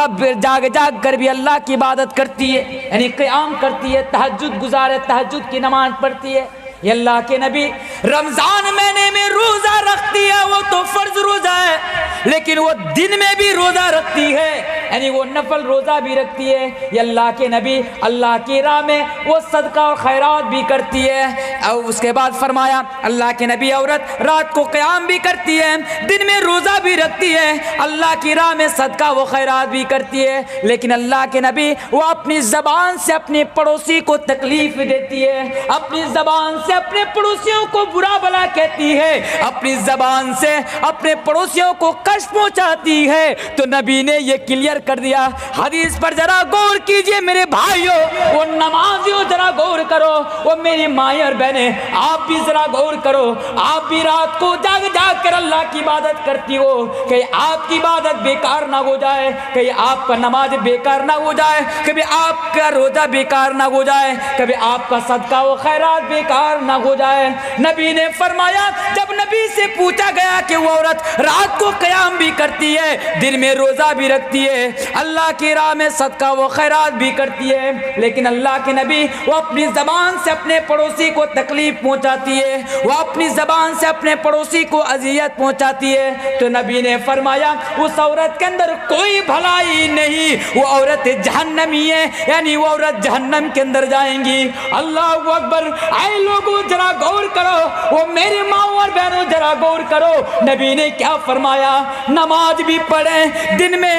کر بھی اللہ کی عبادت کرتی ہے، یعنی قیام کرتی ہے، تہجد گزارے، تہجد کی نماز پڑھتی ہے۔ یہ اللہ کے نبی، رمضان مہینے میں روزہ رکھتی ہے، وہ تو فرض روزہ ہے، لیکن وہ دن میں بھی روزہ رکھتی ہے، یعنی وہ نفل روزہ بھی رکھتی ہے۔ یہ اللہ کے نبی، اللہ کی راہ میں وہ صدقہ اور خیرات بھی کرتی ہے۔ اور اس کے بعد فرمایا اللہ کے نبی، عورت رات کو قیام بھی کرتی ہے، دن میں روزہ بھی رکھتی ہے، اللہ کی راہ میں صدقہ و خیرات بھی کرتی ہے، لیکن اللہ کے نبی وہ اپنی زبان سے اپنے پڑوسی کو تکلیف دیتی ہے، اپنی زبان سے اپنے پڑوسیوں کو برا بھلا کہتی ہے، اپنی زبان سے اپنے پڑوسیوں کو کشٹ پہنچاتی ہے۔ تو نبی نے یہ کلیئر کر دیا۔ حدیث پر ذرا غور کیجئے میرے بھائیوں، وہ نمازیوں ذرا غور کرو، وہ میری مائیں اور بہنیں آپ بھی ذرا غور کرو، آپ بھی رات کو جاگ جاگ کر اللہ کی عبادت کرتی ہو، کہ آپ کی عبادت بیکار نہ ہو جائے، کہ آپ کا نماز بیکار نہ ہو جائے، کبھی آپ کا روزہ بیکار نہ ہو جائے، کبھی آپ کا صدقہ و خیرات بیکار نہ ہو جائے۔ نبی نے فرمایا، جب نبی سے پوچھا گیا کہ وہ عورت رات کو قیام بھی کرتی ہے، دن میں روزہ بھی رکھتی ہے، اللہ کی راہ میں صدقہ و خیرات بھی کرتی ہے، لیکن اللہ کے نبی وہ اپنی زبان سے اپنے پڑوسی کو تکلیف پہنچاتی ہے، وہ اپنی زبان سے اپنے پڑوسی کو اذیت پہنچاتی ہے، تو نبی نے فرمایا اس عورت کے اندر کوئی بھلائی نہیں، وہ عورت جہنمی ہے، یعنی وہ عورت جہنم کے اندر جائیں گی۔ اللہ اکبر! اے لوگوں ذرا غور کرو، وہ میرے ماں اور بہنوں ذرا غور کرو، نبی نے کیا فرمایا؟ نماز بھی پڑھیں، دن میں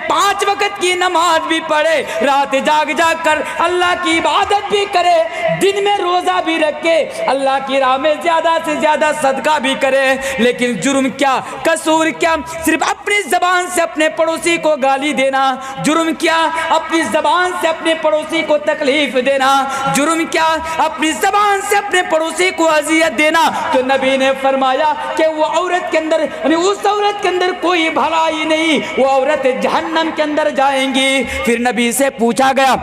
5 وقت کی نماز بھی پڑھے، رات جاگ جاگ کر اللہ کی عبادت بھی کرے، دن میں روزہ بھی رکھے، اللہ کی راہ میں زیادہ سے زیادہ صدقہ بھی کرے، لیکن جرم کیا، قصور کیا؟ صرف اپنی زبان سے اپنے پڑوسی کو گالی دینا۔ جرم کیا؟ اپنی زبان سے اپنے پڑوسی کو تکلیف دینا۔ جرم کیا؟ اپنی زبان سے اپنے پڑوسی کو اذیت دینا۔ تو نبی نے فرمایا کہ وہ عورت کے اندر، یعنی اس عورت کے اندر کوئی بھلائی نہیں، وہ عورت جہنم کے اندر جائیں گی۔ پھر نبی سے پوچھا گیا،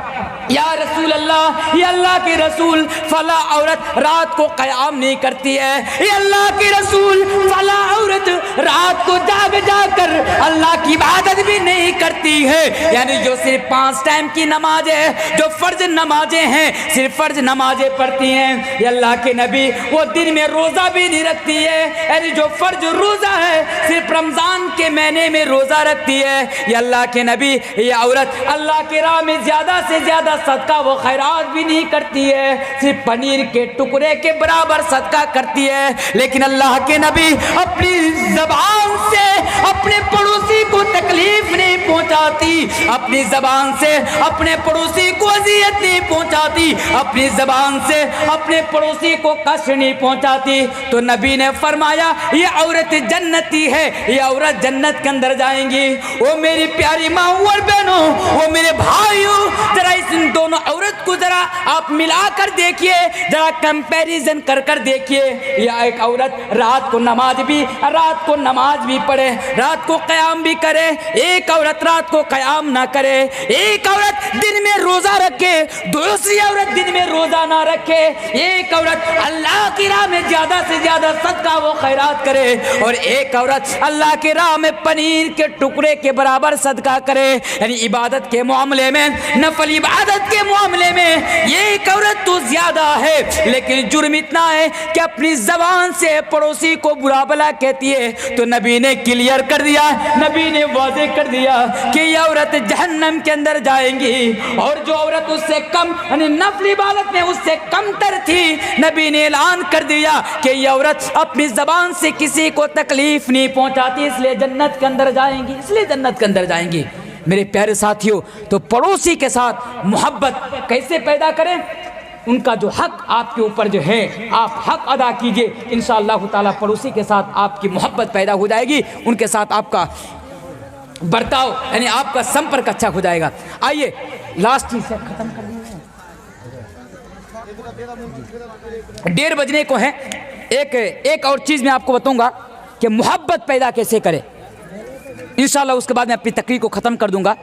یا رسول اللہ، یہ اللہ کے رسول، فلاں عورت رات کو قیام نہیں کرتی ہے، یہ اللہ کے رسول، فلاں عورت رات کو جاگ جاگ کر اللہ کی عبادت بھی نہیں کرتی ہے، یعنی جو صرف 5 ٹائم کی نماز ہے، جو فرض نمازیں ہیں، صرف فرض نمازیں پڑھتی ہیں۔ یہ اللہ کے نبی وہ دن میں روزہ بھی نہیں رکھتی ہے، یعنی جو فرض روزہ ہے صرف رمضان کے مہینے میں روزہ رکھتی ہے۔ یہ اللہ کے نبی یہ عورت اللہ کے راہ میں زیادہ سے زیادہ صدقہ و خیرات بھی نہیں کرتی ہے، صرف پنیر کے ٹکڑے کے برابر صدقہ کرتی ہے، لیکن اللہ کے نبی اپنی زبان سے اپنے پڑوسی کو تکلیف نہیں پہنچاتی، اپنی زبان سے اپنے پڑوسی کو اذیت نہیں پہنچاتی، اپنی زبان سے اپنے پڑوسی کو کشٹ نہیں پہنچاتی۔ تو نبی نے فرمایا یہ عورت جنتی ہے، یہ عورت جنت کے اندر جائیں گی۔ وہ میری پیاری ماں اور بہنوں، وہ میرے بھائیوں، ذرا اس دونوں عورت کو ذرا آپ ملا کر دیکھیے، ذرا کمپیریزن کر کر دیکھیے۔ یہ ایک عورت رات کو نماز بھی پڑھے، رات کو قیام بھی کرے، ایک عورت رات کو قیام نہ کرے، ایک عورت دن میں روزہ رکھے، دوسری عورت دن میں روزہ نہ رکھے، ایک عورت اللہ کی راہ میں زیادہ سے زیادہ صدقہ و خیرات کرے، اور ایک عورت اللہ کی راہ میں پنیر کے ٹکڑے کے برابر صدقہ کرے، یعنی عبادت کے معاملے میں، نفل عبادت کے معاملے میں یہ ایک عورت تو زیادہ ہے، لیکن جرم اتنا ہے کہ اپنی زبان سے پڑوسی کو برا بھلا کہتی ہے۔ تو نبی نے کلیئر کر دیا، نبی نے واضح کر دیا کہ یہ عورت جہنم کے اندر جائیں گی، اور جو عورت اس سے کم، یعنی نفل عبادت میں اس سے کم تر تھی، نبی نے اعلان کر دیا کہ یہ عورت اپنی زبان سے کسی کو تکلیف نہیں پہنچاتی، اس لیے جنت کے اندر جائیں گی، اس لیے جنت کے اندر جائیں گی۔ میرے پیارے ساتھیوں، تو پڑوسی کے ساتھ محبت کیسے پیدا کریں؟ ان کا جو حق آپ کے اوپر جو ہے، آپ حق ادا کیجئے، انشاءاللہ تعالیٰ پڑوسی کے ساتھ آپ کی محبت پیدا ہو جائے گی، ان کے ساتھ آپ کا برتاؤ، یعنی آپ کا سمپرک اچھا ہو جائے گا۔ آئیے لاسٹ چیز سے ختم کر دیں، 1:30 بجنے کو ہیں۔ ایک اور چیز میں آپ کو بتاؤں گا کہ محبت پیدا کیسے کرے، انشاءاللہ اس کے بعد میں اپنی تقریر کو ختم کر دوں گا،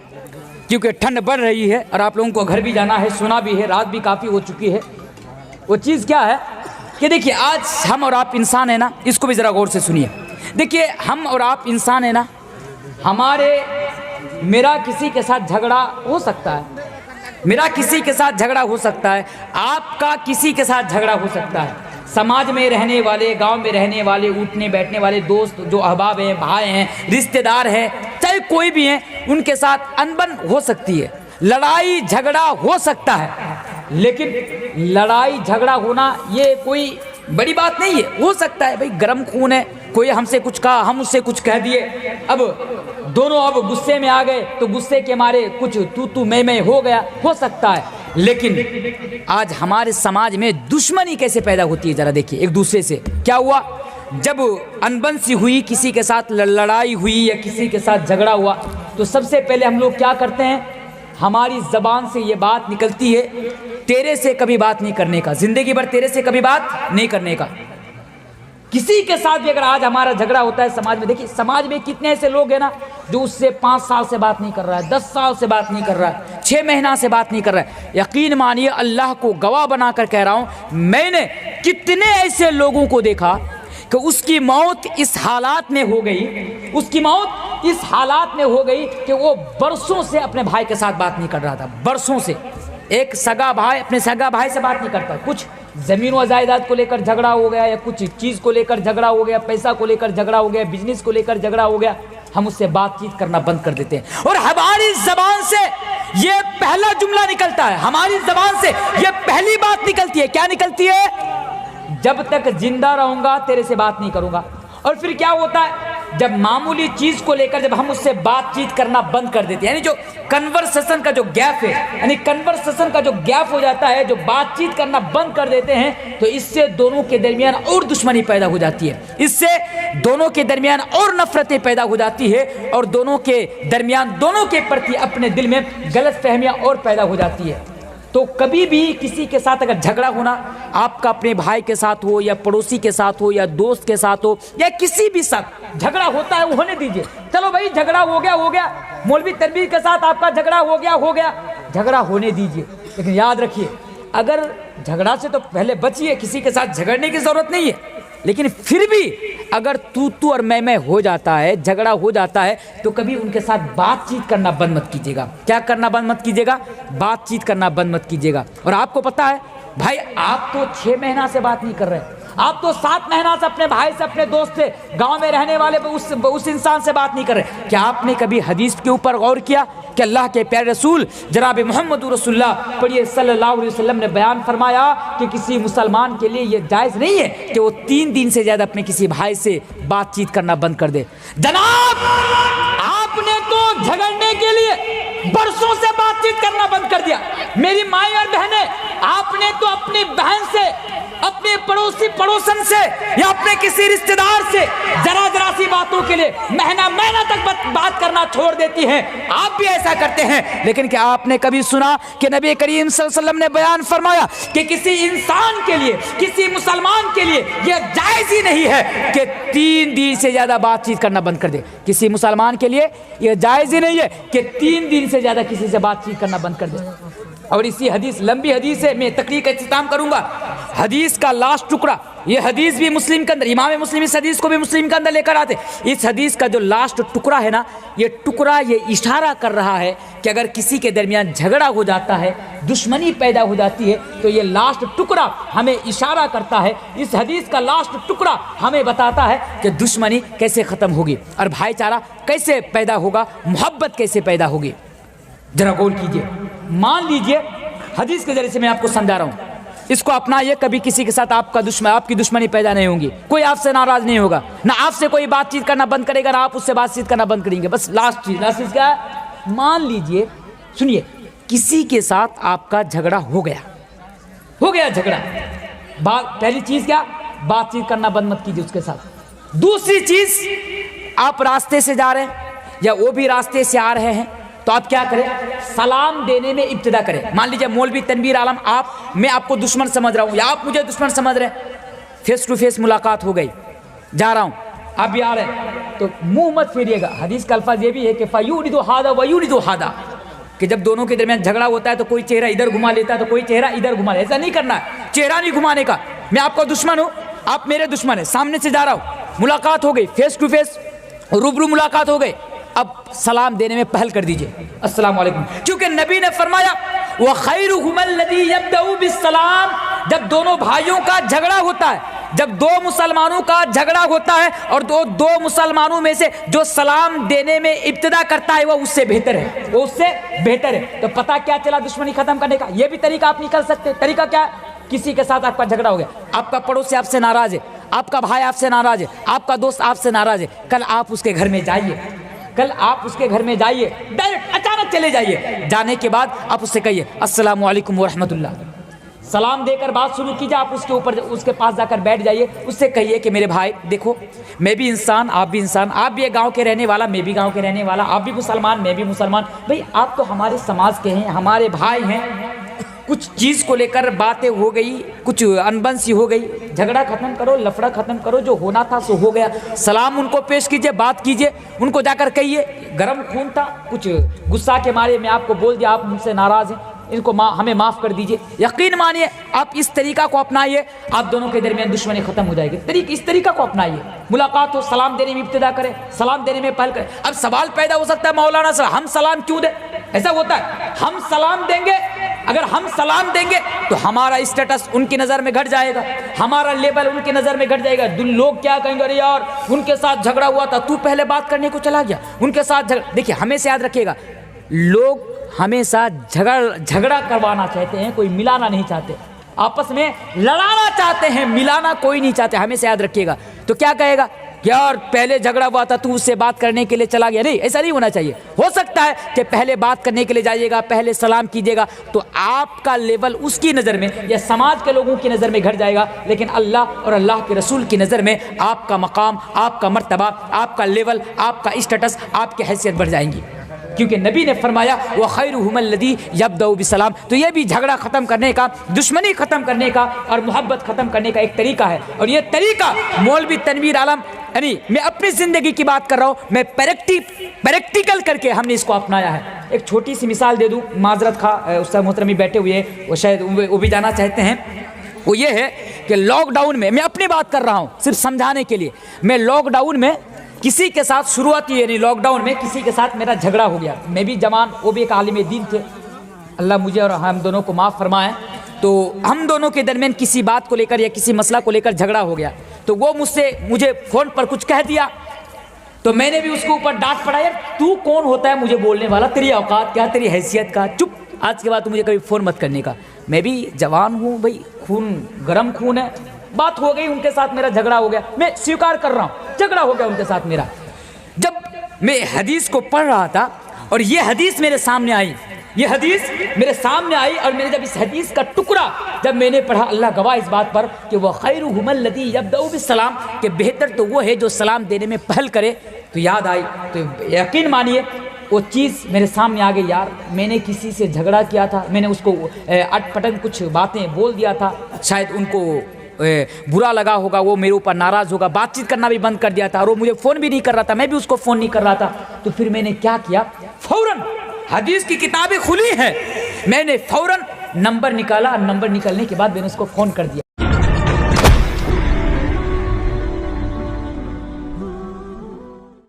کیونکہ ٹھنڈ بڑھ رہی ہے اور آپ لوگوں کو گھر بھی جانا ہے، سنا بھی ہے، رات بھی کافی ہو چکی ہے۔ وہ چیز کیا ہے کہ دیکھیے، آج ہم اور آپ انسان ہیں نا، اس کو بھی ذرا غور سے سنیے۔ دیکھیے، ہم اور آپ انسان ہیں نا، میرا کسی کے ساتھ جھگڑا ہو سکتا ہے، میرا کسی کے ساتھ جھگڑا ہو سکتا ہے، آپ کا کسی کے ساتھ جھگڑا ہو سکتا ہے، سماج میں رہنے والے، گاؤں میں رہنے والے، اٹھنے بیٹھنے والے دوست جو احباب ہیں، بھائی ہیں، رشتہ دار ہیں، چاہے کوئی بھی ہیں، ان کے ساتھ انبن ہو سکتی ہے، لڑائی جھگڑا ہو سکتا ہے، لیکن لڑائی جھگڑا ہونا یہ کوئی بڑی بات نہیں ہے۔ ہو سکتا ہے بھائی، گرم خون ہے، کوئی ہم سے کچھ کہا، ہم اس سے کچھ کہہ دیے، اب دونوں غصے میں آ گئے، تو غصے کے مارے کچھ تو میں ہو گیا، ہو سکتا ہے۔ لیکن آج ہمارے سماج میں دشمنی کیسے پیدا ہوتی ہے، ذرا دیکھیے ایک دوسرے سے۔ کیا ہوا؟ جب انبن سی ہوئی، کسی کے ساتھ لڑائی ہوئی یا کسی کے ساتھ جھگڑا ہوا، تو سب سے پہلے ہم لوگ کیا کرتے ہیں؟ ہماری زبان سے یہ بات نکلتی ہے، تیرے سے کبھی بات نہیں کرنے کا، زندگی بھر تیرے سے کبھی بات نہیں کرنے کا۔ کسی کے ساتھ بھی اگر آج ہمارا جھگڑا ہوتا ہے سماج میں، دیکھیے سماج میں کتنے ایسے لوگ ہیں نا جو اس سے 5 سال سے بات نہیں کر رہا ہے، 10 سال سے بات نہیں کر رہا ہے، 6 مہینہ سے بات نہیں کر رہا ہے۔ یقین مانیے، اللہ کو گواہ بنا کر کہہ رہا ہوں، میں نے کتنے ایسے لوگوں کو دیکھا کہ اس کی موت اس حالات میں ہو گئی، اس کی موت اس حالات میں ہو گئی کہ وہ برسوں سے اپنے بھائی کے ساتھ بات نہیں کر رہا تھا، برسوں سے ایک سگا بھائی اپنے سگا بھائی سے بات نہیں کرتا، کچھ زمین و جائیداد کو لے کر جھگڑا ہو گیا یا کچھ چیز کو لے کر جھگڑا ہو گیا، پیسہ کو لے کر جھگڑا ہو گیا، بزنس کو لے کر جھگڑا ہو گیا، ہم اس سے بات چیت کرنا بند کر دیتے ہیں، اور ہماری زبان سے یہ پہلا جملہ نکلتا ہے، ہماری زبان سے یہ پہلی بات نکلتی ہے، کیا نکلتی ہے؟ جب تک زندہ رہوں گا تیرے سے بات نہیں کروں گا۔ اور پھر کیا ہوتا ہے؟ جب معمولی چیز کو لے کر جب ہم اس سے بات چیت کرنا بند کر دیتے ہیں، یعنی جو کنورسیشن کا جو گیپ ہے، یعنی کنورسیشن کا جو گیپ ہو جاتا ہے، جو بات چیت کرنا بند کر دیتے ہیں، تو اس سے دونوں کے درمیان اور دشمنی پیدا ہو جاتی ہے، اس سے دونوں کے درمیان اور نفرتیں پیدا ہو جاتی ہے، اور دونوں کے درمیان دونوں کے پرتی اپنے دل میں غلط فہمیاں اور پیدا ہو جاتی ہے۔ تو کبھی بھی کسی کے ساتھ اگر جھگڑا ہونا، آپ کا اپنے بھائی کے ساتھ ہو یا پڑوسی کے ساتھ ہو یا دوست کے ساتھ ہو یا کسی بھی ساتھ جھگڑا ہوتا ہے، وہ ہونے دیجئے، چلو بھائی جھگڑا ہو گیا، مولوی تنویر کے ساتھ آپ کا جھگڑا ہو گیا، جھگڑا ہونے دیجئے، لیکن یاد رکھیے اگر جھگڑا سے تو پہلے بچیے، کسی کے ساتھ جھگڑنے کی ضرورت نہیں ہے، لیکن پھر بھی اگر تو اور میں ہو جاتا ہے، جھگڑا ہو جاتا ہے، تو کبھی ان کے ساتھ بات چیت کرنا بند مت کیجیے گا۔ کیا کرنا بند مت کیجیے گا؟ بات چیت کرنا بند مت کیجیے گا۔ اور آپ کو پتا ہے بھائی، آپ تو 6 مہینہ سے بات نہیں کر رہے، آپ تو 7 مہینہ سے اپنے بھائی سے، اپنے دوست سے، گاؤں میں رہنے والے اس انسان سے بات نہیں کر رہے۔ کیا آپ نے کبھی حدیث کے اوپر غور کیا کہ اللہ کے پیارے رسول جناب محمد رسول اللہ پڑھیے صلی اللہ علیہ وسلم نے بیان فرمایا کہ کسی مسلمان کے لیے یہ جائز نہیں ہے کہ وہ 3 دن سے زیادہ اپنے کسی بھائی سے بات چیت کرنا بند کر دے۔ جناب آپ نے تو جھگڑنے کے لیے برسوں سے بات چیت کرنا بند کر دیا۔ میری مائیں اور بہنیں، آپ نے تو اپنی بہن سے، اپنے پڑوسن سے یا اپنے کسی رشتہ دار سے ذرا سی باتوں کے لیے مہینہ تک بات کرنا چھوڑ دیتی ہیں، آپ بھی ایسا کرتے ہیں۔ لیکن کیا آپ نے کبھی سنا کہ نبی کریم صلی اللہ علیہ وسلم نے بیان فرمایا کہ کسی انسان کے لیے، کسی مسلمان کے لیے یہ جائز ہی نہیں ہے کہ 3 دن سے زیادہ بات چیت کرنا بند کر دے؟ کسی مسلمان کے لیے یہ جائز ہی نہیں ہے کہ 3 دن سے زیادہ کسی سے بات چیت کرنا بند کر دے۔ اور اسی حدیث، لمبی حدیث ہے، میں تقریر کا اختتام کروں گا، حدیث کا لاسٹ ٹکڑا، یہ حدیث بھی مسلم کے اندر، امام مسلم اس حدیث کو بھی مسلم کے اندر لے کر آتے، اس حدیث کا جو لاسٹ ٹکڑا ہے نا، یہ ٹکڑا یہ اشارہ کر رہا ہے کہ اگر کسی کے درمیان جھگڑا ہو جاتا ہے، دشمنی پیدا ہو جاتی ہے، تو یہ لاسٹ ٹکڑا ہمیں اشارہ کرتا ہے، اس حدیث کا لاسٹ ٹکڑا ہمیں بتاتا ہے کہ دشمنی کیسے ختم ہوگی اور بھائی چارہ کیسے پیدا ہوگا، محبت کیسے پیدا ہوگی۔ ذرا غور کیجئے، مان لیجئے حدیث کے ذریعے سے میں آپ کو سمجھا رہا ہوں، اس کو اپنائیے، کبھی کسی کے ساتھ آپ کی دشمنی پیدا نہیں ہوگی، کوئی آپ سے ناراض نہیں ہوگا، نہ آپ سے کوئی بات چیت کرنا بند کرے گا، نہ آپ اس سے بات چیت کرنا بند کریں گے۔ بس لاسٹ چیز کیا ہے؟ مان لیجئے، سنیے، کسی کے ساتھ آپ کا جھگڑا ہو گیا جھگڑا، پہلی چیز کیا؟ بات چیت کرنا بند مت کیجیے اس کے ساتھ۔ دوسری چیز، آپ راستے سے جا رہے ہیں یا وہ بھی راستے سے آ رہے ہیں، تو آپ کیا کریں؟ سلام دینے میں ابتدا کریں۔ مان لیجئے مولوی تنویر عالم، میں آپ کو دشمن سمجھ رہا ہوں یا آپ مجھے دشمن سمجھ رہے ہیں، فیس ٹو فیس ملاقات ہو گئی، جا رہا ہوں، آپ بھی آ رہے ہیں، تو منہ مت پھیریے گا۔ حدیث کا الفاظ یہ بھی ہے کہ فَيُورِدُ هَذَا وَيُورِدُ هَذَا، کہ جب دونوں کے درمیان جھگڑا ہوتا ہے تو کوئی چہرہ ادھر گھما لیتا ہے تو کوئی چہرہ ادھر گھما لیتا ہے، ایسا نہیں کرنا ہے، چہرہ نہیں گھمانے کا۔ میں آپ کا دشمن ہوں، آپ میرے دشمن ہیں، سامنے سے جا رہا ہوں، ملاقات ہو گئی، فیس ٹو فیس روبرو ملاقات ہو گئی، اب سلام دینے میں پہل کر دیجئے، السلام علیکم، کیونکہ نبی نے فرمایا وَخَيْرُهُمَ الَّذِي يَبْدَأُ بِالسَّلَامِ، جب دونوں بھائیوں کا جھگڑا ہوتا ہے، جب 2 مسلمانوں کا جھگڑا ہوتا ہے اور دو مسلمانوں میں سے جو سلام دینے میں ابتدا کرتا ہے وہ اس سے بہتر ہے، وہ اس سے بہتر ہے۔ تو پتہ کیا چلا دشمنی ختم کرنے کا؟ یہ بھی طریقہ آپ نکل سکتے ہیں۔ طریقہ کیا ہے؟ کسی کے ساتھ آپ کا جھگڑا ہو گیا، آپ کا پڑوسی آپ سے ناراض ہے، آپ کا بھائی آپ سے ناراض ہے، آپ کا دوست آپ سے ناراض ہے، کل آپ اس کے گھر میں جائیے، ڈائریکٹ اچانک چلے جائیے، جانے کے بعد آپ اس سے کہیے السلام علیکم ورحمۃ اللہ، سلام دے کر بات شروع کیجیے، آپ اس کے پاس جا کر بیٹھ جائیے، اس سے کہیے کہ میرے بھائی دیکھو، میں بھی انسان، آپ بھی انسان، آپ بھی ایک گاؤں کے رہنے والا، میں بھی گاؤں کے رہنے والا، آپ بھی مسلمان، میں بھی مسلمان، بھئی آپ تو ہمارے سماج کے ہیں، ہمارے بھائی ہیں، کچھ چیز کو لے کر باتیں ہو گئی، کچھ انبن سی ہو گئی، جھگڑا ختم کرو، لفڑا ختم کرو، جو ہونا تھا سو ہو گیا، سلام ان کو پیش کیجئے، بات کیجئے، ان کو جا کر کہیے گرم خون تھا، کچھ غصہ کے مارے میں آپ کو بول دیا، آپ مجھ سے ناراض ہیں، ان کو ہمیں معاف کر دیجئے. یقین مانیے آپ اس طریقہ کو اپنائیے, آپ دونوں کے درمیان دشمنی ختم ہو جائے گی. اس طریقہ کو اپنائیے. ملاقات ہو, سلام دینے میں ابتدا کرے, سلام دینے میں پہل کرے. اب سوال پیدا ہو سکتا ہے مولانا صاحب ہم سلام کیوں دیں؟ ایسا ہوتا ہے ہم سلام دیں گے, اگر ہم سلام دیں گے تو ہمارا اسٹیٹس ان کی نظر میں گھٹ جائے گا, ہمارا لیبل ان کی نظر میں گھٹ جائے گا. لوگ کیا کہیں گے, ارے یار ان کے ساتھ جھگڑا ہوا تھا, تو پہلے بات کرنے کو چلا گیا, ان کے ساتھ دیکھیے ہمیشہ یاد رکھیے گا, لوگ ہمیشہ جھگڑا کروانا چاہتے ہیں, کوئی ملانا نہیں چاہتے. آپس میں لڑانا چاہتے ہیں, ملانا کوئی نہیں چاہتے. ہمیشہ یاد رکھیے گا. تو کیا کہے گا, یار پہلے جھگڑا ہوا تھا تو اس سے بات کرنے کے لیے چلا گیا. نہیں, ایسا نہیں ہونا چاہیے. ہو سکتا ہے کہ پہلے بات کرنے کے لیے جائیے گا, پہلے سلام کیجیے گا, تو آپ کا لیول اس کی نظر میں یا سماج کے لوگوں کی نظر میں گھٹ جائے گا, لیکن اللہ اور اللہ کے رسول کی نظر میں آپ کا مقام, آپ کا مرتبہ, آپ کا لیول, آپ کا اسٹیٹس, آپ کی حیثیت بڑھ جائیں گی. کیونکہ نبی نے فرمایا وَخَيْرُهُمَ الَّذِي يَبْدَأُ بِالسَّلَامِ. تو یہ بھی جھگڑا ختم کرنے کا, دشمنی ختم کرنے کا اور محبت ختم کرنے کا ایک طریقہ ہے. اور یہ طریقہ مولوی تنویر عالم, یعنی میں اپنی زندگی کی بات کر رہا ہوں, میں پریکٹیکل کر کے ہم نے اس کو اپنایا ہے. ایک چھوٹی سی مثال دے دوں, معذرت خواہ استاد محترمی بیٹھے ہوئے ہیں, وہ شاید وہ بھی جانا چاہتے ہیں. وہ یہ ہے کہ لاک ڈاؤن میں, میں اپنی بات کر رہا ہوں صرف سمجھانے کے لیے, میں لاک ڈاؤن میں کسی کے ساتھ شروعاتی یعنی لاک ڈاؤن میں کسی کے ساتھ میرا جھگڑا ہو گیا. میں بھی جوان, وہ بھی ایک عالم دین تھے, اللہ مجھے اور ہم دونوں کو معاف فرمائے. تو ہم دونوں کے درمیان کسی بات کو لے کر یا کسی مسئلہ کو لے کر جھگڑا ہو گیا. تو وہ مجھے فون پر کچھ کہہ دیا, تو میں نے بھی اس کے اوپر ڈانٹ پڑا, یار تو کون ہوتا ہے مجھے بولنے والا, تیری اوقات کیا, تیری حیثیت کا, چپ, آج کے بعد تو مجھے کبھی فون مت کرنے کا. میں بھی جوان ہوں بھائی, خون گرم خون ہے, بات ہو گئی, ان کے ساتھ میرا جھگڑا ہو گیا, میں سویکار کر رہا ہوں جھگڑا ہو گیا ان کے ساتھ میرا. جب میں حدیث کو پڑھ رہا تھا اور یہ حدیث میرے سامنے آئی, یہ حدیث میرے سامنے آئی, اور میں نے جب اس حدیث کا ٹکڑا جب میں نے پڑھا, اللہ گواہ اس بات پر کہ وہ خیرہم الذی یبدأ بالسلام, کہ بہتر تو وہ ہے جو سلام دینے میں پہل کرے. تو یاد آئی, تو یقین مانیے وہ چیز میرے سامنے آ گئی. یار میں نے کسی سے جھگڑا کیا تھا, میں نے اس کو اٹ پٹنگ کچھ باتیں بول دیا تھا, شاید ان کو برا لگا ہوگا, وہ میرے اوپر ناراض ہوگا, بات چیت کرنا بھی بند کر دیا تھا, اور وہ مجھے فون بھی نہیں کر رہا تھا, میں بھی اس کو فون نہیں کر رہا تھا. تو پھر میں نے کیا کیا, فوراً حدیث کی کتابیں کھلی ہیں, میں نے فوراً نمبر نکالا, اور نمبر نکالنے کے بعد میں نے اس کو فون کر دیا.